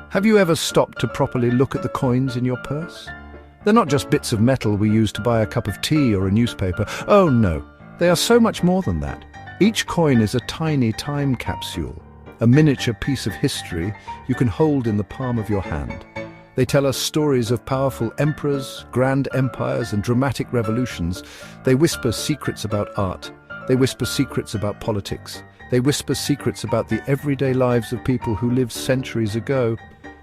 Have you ever stopped to properly look at the coins in your purse? They're not just bits of metal we use to buy a cup of tea or a newspaper. Oh no, they are so much more than that. Each coin is a tiny time capsule, a miniature piece of history you can hold in the palm of your hand. They tell us stories of powerful emperors, grand empires, and dramatic revolutions. They whisper secrets about art. They whisper secrets about politics. They whisper secrets about the everyday lives of people who lived centuries ago.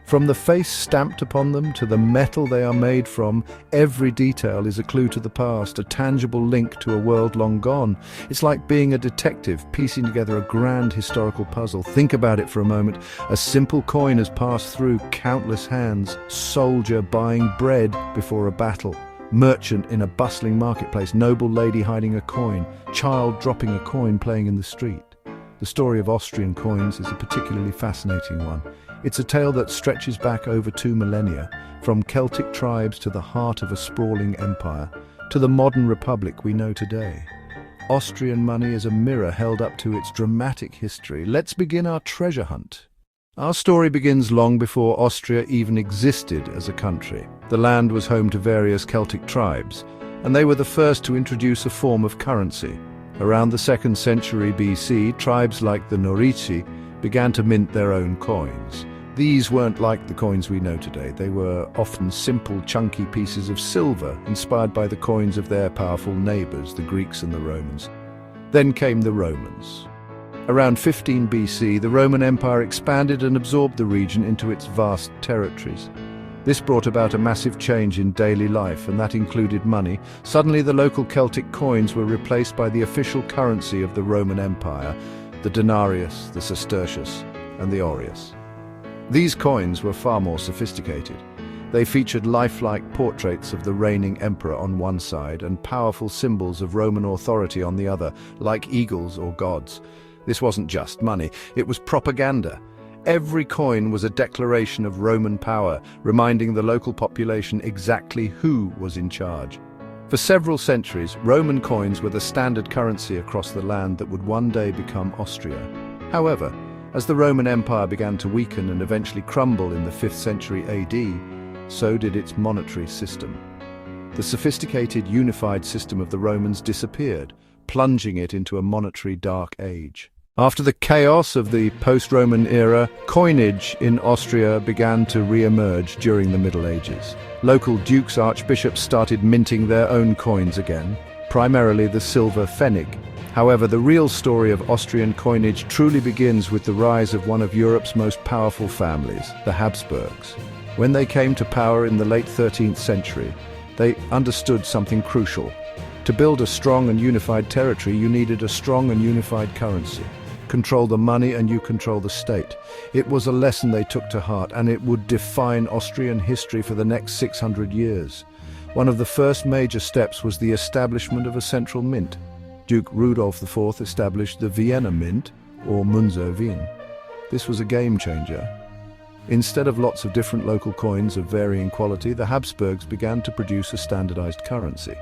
From the face stamped upon them to the metal they are made from, every detail is a clue to the past, a tangible link to a world long gone. It's like being a detective, piecing together a grand historical puzzle. Think about it for a moment. A simple coin has passed through countless hands. Soldier buying bread before a battle. Merchant in a bustling marketplace. Noble lady hiding a coin. Child dropping a coin playing in the street. The story of Austrian coins is a particularly fascinating one. It's a tale that stretches back over 2 millennia, from Celtic tribes to the heart of a sprawling empire, to the modern republic we know today. Austrian money is a mirror held up to its dramatic history. Let's begin our treasure hunt. Our story begins long before Austria even existed as a country. The land was home to various Celtic tribes, and they were the first to introduce a form of currency. Around the 2nd century BC, tribes like the rarity began to mint their own coins. These weren't like the coins we know today. They were often simple, chunky pieces of silver, inspired by the coins of their powerful neighbors, the Greeks and the Romans. Then came the Romans. Around 15 BC, the Roman Empire expanded and absorbed the region into its vast territories. This brought about a massive change in daily life, and that included money. Suddenly, the local Celtic coins were replaced by the official currency of the Roman Empire, the denarius, the sestertius, and the aureus. These coins were far more sophisticated. They featured lifelike portraits of the reigning emperor on one side and powerful symbols of Roman authority on the other, like eagles or gods. This wasn't just money, it was propaganda. Every coin was a declaration of Roman power, reminding the local population exactly who was in charge. For several centuries, Roman coins were the standard currency across the land that would one day become Austria. However, as the Roman Empire began to weaken and eventually crumble in the 5th century AD, so did its monetary system. The sophisticated, unified system of the Romans disappeared, plunging it into a monetary dark age. After the chaos of the post-Roman era, coinage in Austria began to re-emerge during the Middle Ages. Local dukes, archbishops started minting their own coins again, primarily the silver pfennig. However, the real story of Austrian coinage truly begins with the rise of one of Europe's most powerful families, the Habsburgs. When they came to power in the late 13th century, they understood something crucial. To build a strong and unified territory, you needed a strong and unified currency. Control the money and you control the state. It was a lesson they took to heart, and it would define Austrian history for the next 600 years. One of the first major steps was the establishment of a central mint. Duke Rudolf IV established the Vienna Mint, or Münze Wien. This was a game changer. Instead of lots of different local coins of varying quality, the Habsburgs began to produce a standardized currency.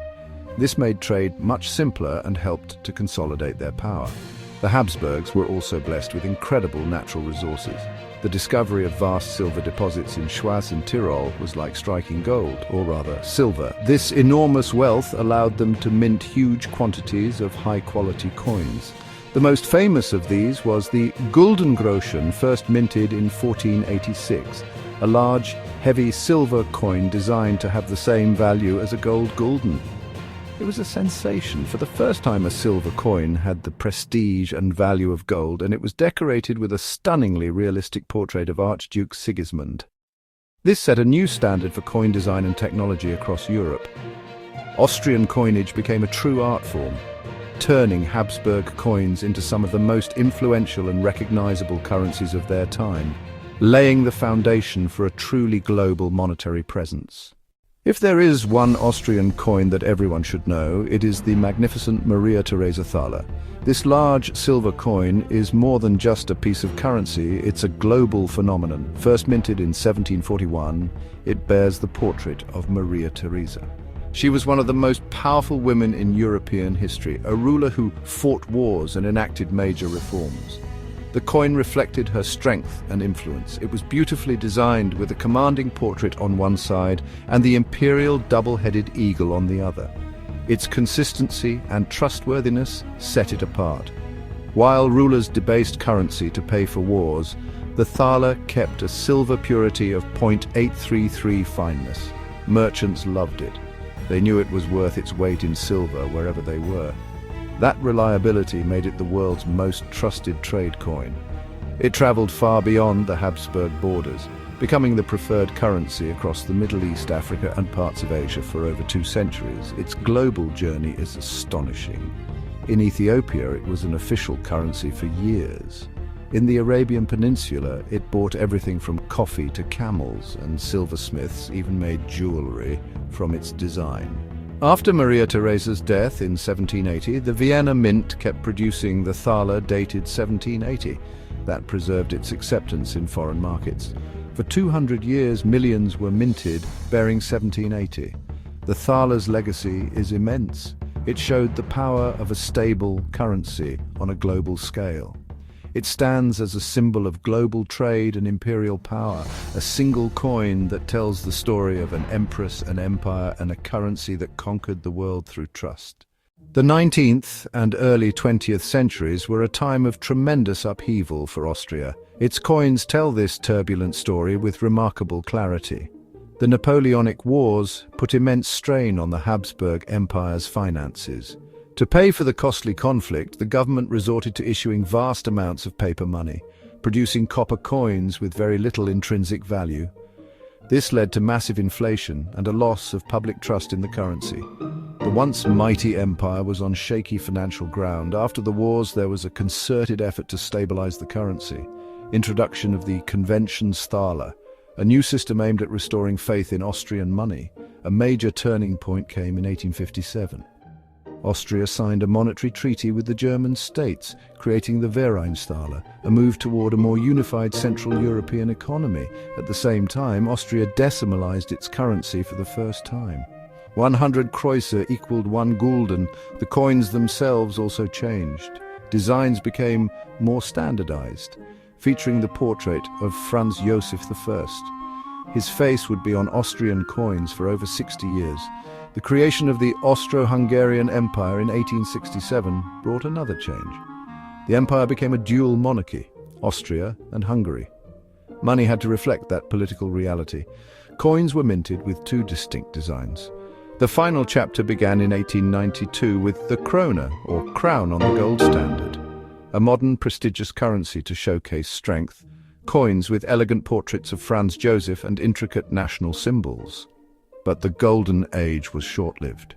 This made trade much simpler and helped to consolidate their power. The Habsburgs were also blessed with incredible natural resources. The discovery of vast silver deposits in Schwaz in Tyrol was like striking gold, or rather silver. This enormous wealth allowed them to mint huge quantities of high-quality coins. The most famous of these was the Guldengroschen, first minted in 1486, a large, heavy silver coin designed to have the same value as a gold gulden. It was a sensation. For the first time, a silver coin had the prestige and value of gold, and it was decorated with a stunningly realistic portrait of Archduke Sigismund. This set a new standard for coin design and technology across Europe. Austrian coinage became a true art form, turning Habsburg coins into some of the most influential and recognizable currencies of their time, laying the foundation for a truly global monetary presence. If there is one Austrian coin that everyone should know, it is the magnificent Maria Theresa Thaler. This large silver coin is more than just a piece of currency, it's a global phenomenon. First minted in 1741, it bears the portrait of Maria Theresa. She was one of the most powerful women in European history, a ruler who fought wars and enacted major reforms. The coin reflected her strength and influence. It was beautifully designed with a commanding portrait on one side and the imperial double-headed eagle on the other. Its consistency and trustworthiness set it apart. While rulers debased currency to pay for wars, the thaler kept a silver purity of 0.833 fineness. Merchants loved it. They knew it was worth its weight in silver wherever they were. That reliability made it the world's most trusted trade coin. It traveled far beyond the Habsburg borders, becoming the preferred currency across the Middle East, Africa, and parts of Asia for over 2 centuries. Its global journey is astonishing. In Ethiopia, it was an official currency for years. In the Arabian Peninsula, it bought everything from coffee to camels, and silversmiths even made jewelry from its design. After Maria Theresa's death in 1780, the Vienna Mint kept producing the thaler dated 1780. That preserved its acceptance in foreign markets. For 200 years, millions were minted bearing 1780. The thaler's legacy is immense. It showed the power of a stable currency on a global scale. It stands as a symbol of global trade and imperial power, a single coin that tells the story of an empress, an empire, and a currency that conquered the world through trust. The 19th and early 20th centuries were a time of tremendous upheaval for Austria. Its coins tell this turbulent story with remarkable clarity. The Napoleonic Wars put immense strain on the Habsburg Empire's finances. To pay for the costly conflict, the government resorted to issuing vast amounts of paper money, producing copper coins with very little intrinsic value. This led to massive inflation and a loss of public trust in the currency. The once mighty empire was on shaky financial ground. After the wars, there was a concerted effort to stabilize the currency. Introduction of the convention's thaler, a new system aimed at restoring faith in Austrian money. A major turning point came in 1857. Austria signed a monetary treaty with the German states, creating the Währungsthaler, a move toward a more unified Central European economy. At the same time, Austria decimalized its currency for the first time. 100 Kreuzer equaled 1 gulden. The coins themselves also changed. Designs became more standardized, featuring the portrait of Franz Joseph I. His face would be on Austrian coins for over 60 years. The creation of the Austro-Hungarian Empire in 1867 brought another change. The empire became a dual monarchy, Austria and Hungary. Money had to reflect that political reality. Coins were minted with 2 distinct designs. The final chapter began in 1892 with the krone, or crown on the gold standard, a modern prestigious currency to showcase strength, coins with elegant portraits of Franz Joseph and intricate national symbols. But the golden age was short-lived.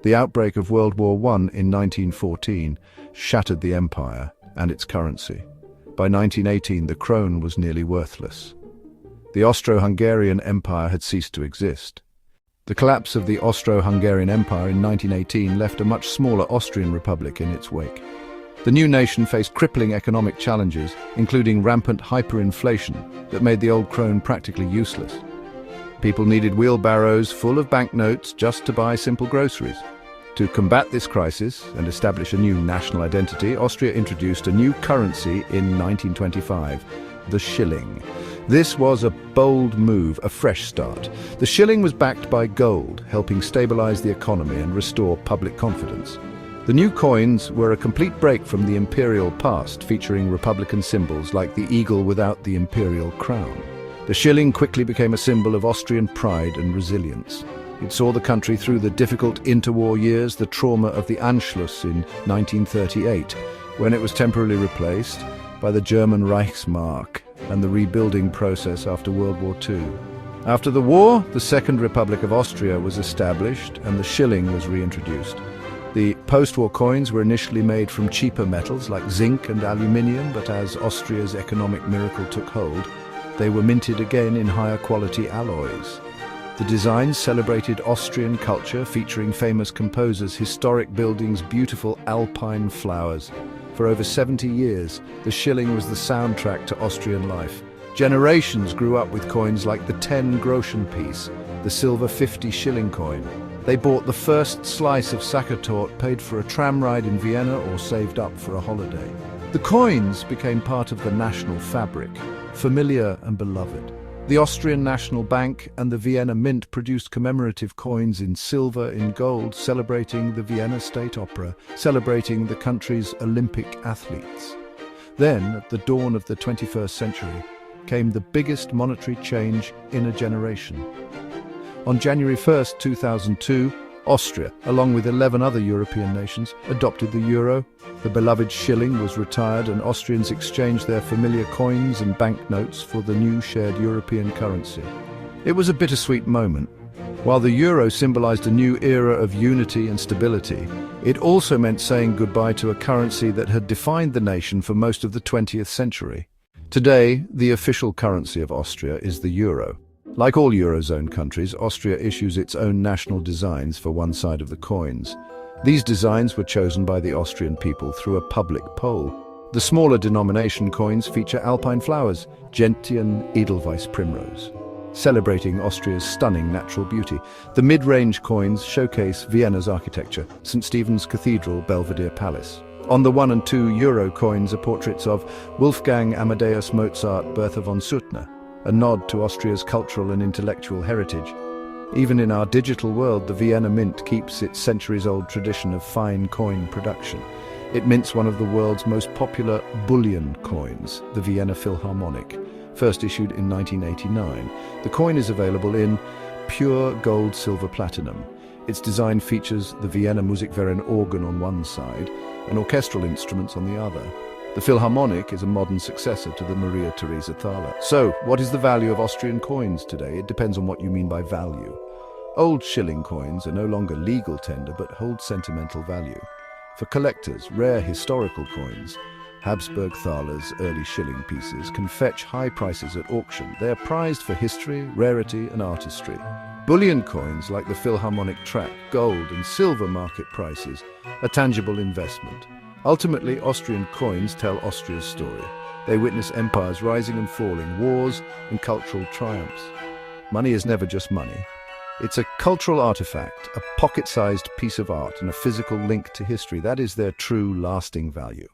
The outbreak of World War I in 1914 shattered the empire and its currency. By 1918, the krone was nearly worthless. The Austro-Hungarian Empire had ceased to exist. The collapse of the Austro-Hungarian Empire in 1918 left a much smaller Austrian Republic in its wake. The new nation faced crippling economic challenges, including rampant hyperinflation that made the old krone practically useless. People needed wheelbarrows full of banknotes just to buy simple groceries. To combat this crisis and establish a new national identity, Austria introduced a new currency in 1925, the schilling. This was a bold move, a fresh start. The schilling was backed by gold, helping stabilize the economy and restore public confidence. The new coins were a complete break from the imperial past, featuring republican symbols like the eagle without the imperial crown. The schilling quickly became a symbol of Austrian pride and resilience. It saw the country through the difficult interwar years, the trauma of the Anschluss in 1938, when it was temporarily replaced by the German Reichsmark and the rebuilding process after World War II. After the war, the Second Republic of Austria was established and the schilling was reintroduced. The post-war coins were initially made from cheaper metals like zinc and aluminium, but as Austria's economic miracle took hold, they were minted again in higher quality alloys. The designs celebrated Austrian culture, featuring famous composers, historic buildings, beautiful alpine flowers. For over 70 years, the schilling was the soundtrack to Austrian life. Generations grew up with coins like the 10 Groschen piece, the silver 50 shilling coin. They bought the first slice of Sachertorte, paid for a tram ride in Vienna, or saved up for a holiday. The coins became part of the national fabric, familiar and beloved. The Austrian National Bank and the Vienna Mint produced commemorative coins in silver and gold, celebrating the Vienna State Opera, celebrating the country's Olympic athletes. Then, at the dawn of the 21st century, came the biggest monetary change in a generation. On January 1, 2002, Austria, along with 11 other European nations, adopted the euro. The beloved schilling was retired and Austrians exchanged their familiar coins and banknotes for the new shared European currency. It was a bittersweet moment. While the euro symbolized a new era of unity and stability, it also meant saying goodbye to a currency that had defined the nation for most of the 20th century. Today, the official currency of Austria is the euro. Like all Eurozone countries, Austria issues its own national designs for one side of the coins. These designs were chosen by the Austrian people through a public poll. The smaller denomination coins feature alpine flowers, gentian edelweiss primrose, celebrating Austria's stunning natural beauty. The mid-range coins showcase Vienna's architecture, St. Stephen's Cathedral, Belvedere Palace. On the 1 and 2 euro coins are portraits of Wolfgang Amadeus Mozart, Bertha von Suttner, a nod to Austria's cultural and intellectual heritage. Even in our digital world, the Vienna Mint keeps its centuries-old tradition of fine coin production. It mints one of the world's most popular bullion coins, the Vienna Philharmonic, first issued in 1989. The coin is available in pure gold, silver, platinum. Its design features the Vienna Musikverein organ on one side and orchestral instruments on the other. The Philharmonic is a modern successor to the Maria Theresa Thaler. So, what is the value of Austrian coins today? It depends on what you mean by value. Old shilling coins are no longer legal tender but hold sentimental value. For collectors, rare historical coins, Habsburg thalers, early shilling pieces, can fetch high prices at auction. They are prized for history, rarity and artistry. Bullion coins like the Philharmonic track gold and silver market prices, a tangible investment. Ultimately, Austrian coins tell Austria's story. They witness empires rising and falling, wars and cultural triumphs. Money is never just money. It's a cultural artifact, a pocket-sized piece of art and a physical link to history. That is their true, lasting value.